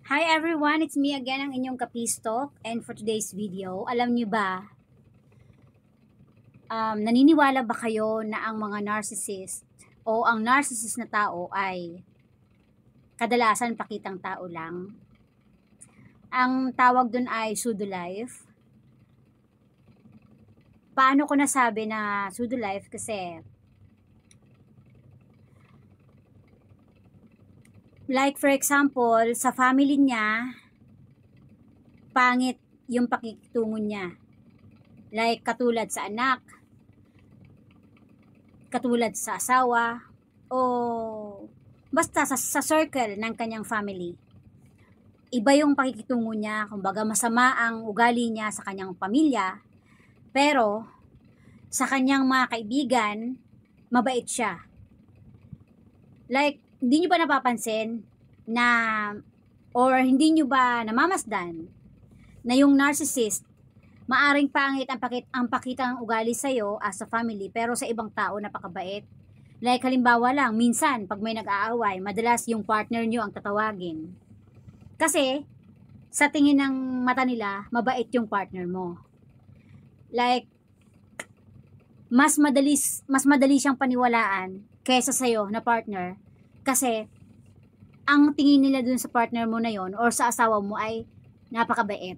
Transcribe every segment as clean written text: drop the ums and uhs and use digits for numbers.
Hi everyone, it's me again, ang inyong Kapistok. And for today's video, alam niyo ba, naniniwala ba kayo na ang mga narcissist o ang narcissist na tao ay kadalasan pakitang tao lang? Ang tawag dun ay pseudo-life. Paano ko nasabi na pseudo-life? Kasi like for example, sa family niya, pangit yung pakikitungo niya. Like katulad sa anak, katulad sa asawa, o basta sa circle ng kanyang family. Iba yung pakikitungo niya, kumbaga masama ang ugali niya sa kanyang pamilya, pero sa kanyang mga kaibigan, mabait siya. Like, hindi nyo ba napapansin na, or hindi nyo ba namamasdan na yung narcissist, maaring pangit ang pakita ng ugali sa'yo as a family, pero sa ibang tao napakabait. Like halimbawa lang, minsan pag may nag-aaway, madalas yung partner nyo ang tatawagin. Kasi sa tingin ng mata nila, mabait yung partner mo. Like, mas madali siyang paniwalaan kaysa sa'yo na partner. Kasi ang tingin nila dun sa partner mo na yon or sa asawa mo ay napakabait.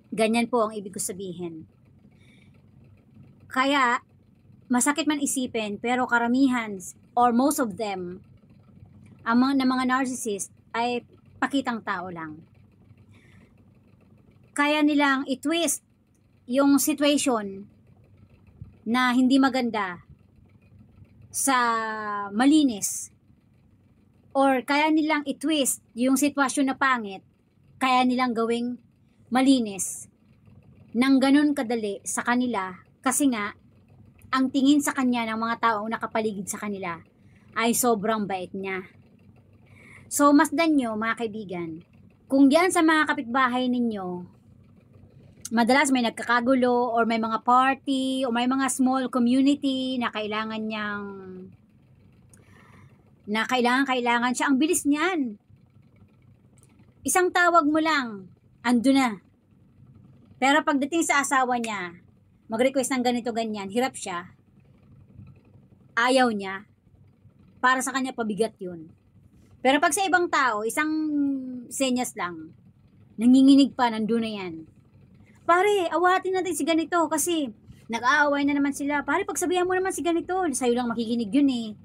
Ganyan po ang ibig ko sabihin. Kaya, masakit man isipin, pero karamihan, or most of them, ang mga narcissist ay pakitang tao lang. Kaya nilang i-twist yung situation na hindi maganda sa malinis. Or kaya nilang i-twist yung sitwasyon na pangit, kaya nilang gawing malinis nang ganun kadali sa kanila, kasi nga ang tingin sa kanya ng mga taong nakapaligid sa kanila ay sobrang bait niya. So masdan nyo mga kaibigan, kung diyan sa mga kapitbahay ninyo madalas may nagkakagulo or may mga party o may mga small community na kailangan siya, ang bilis niyan. Isang tawag mo lang, ando na. Pero pagdating sa asawa niya, mag-request ng ganito ganyan, hirap siya. Ayaw niya. Para sa kanya pabigat yun. Pero pag sa ibang tao, isang senyas lang, nanginginig pa, nandun na yan. Pare, awatin natin si ganito kasi nag-aaway na naman sila. Pare, pagsabihan mo naman si ganito, sa'yo lang makikinig yun eh.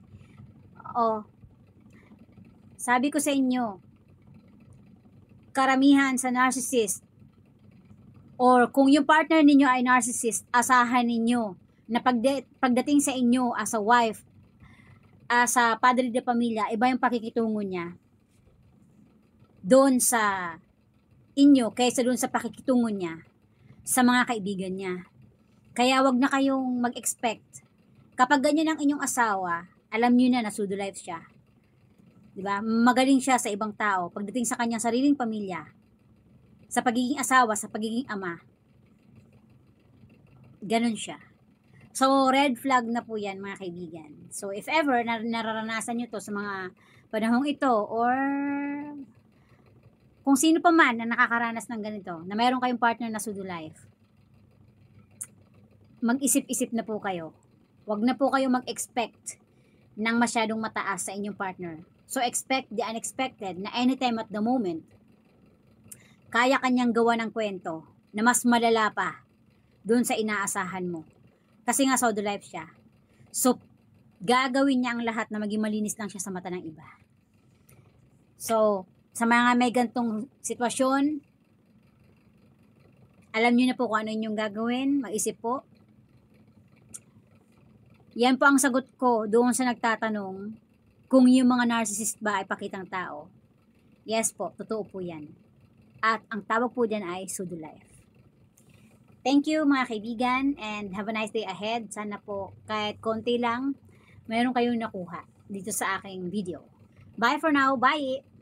Oo. Sabi ko sa inyo, karamihan sa narcissist, or kung yung partner ninyo ay narcissist, asahan ninyo na pagdating sa inyo as a wife, as a padre de pamilya, iba yung pakikitungo niya doon sa inyo kaysa doon sa pakikitungo niya sa mga kaibigan niya. Kaya wag na kayong mag-expect. Kapag ganyan ang inyong asawa, alam niyo na pseudo-life siya. Diba? Magaling siya sa ibang tao. Pagdating sa kanyang sariling pamilya, sa pagiging asawa, sa pagiging ama, ganun siya. So, red flag na po yan mga kaibigan. So, if ever nararanasan nyo to sa mga panahong ito, or kung sino pa man na nakakaranas ng ganito, na mayroon kayong partner na pseudo-life, mag-isip-isip na po kayo. Huwag na po kayo mag-expect ng masyadong mataas sa inyong partner. So, expect the unexpected na anytime at the moment, kaya kanyang gawa ng kwento na mas malala pa doon sa inaasahan mo. Kasi nga pseudo-life siya. So, gagawin niya ang lahat na maging malinis lang siya sa mata ng iba. So, sa mga may gantong sitwasyon, alam niyo na po kung ano inyong gagawin. Mag-isip po. Yan po ang sagot ko doon sa nagtatanong kung yung mga narcissist ba ay pakitang tao. Yes po, totoo po yan. At ang tawag po dyan ay pseudo-life. Thank you mga kaibigan and have a nice day ahead. Sana po kahit konti lang mayroon kayong nakuha dito sa aking video. Bye for now. Bye!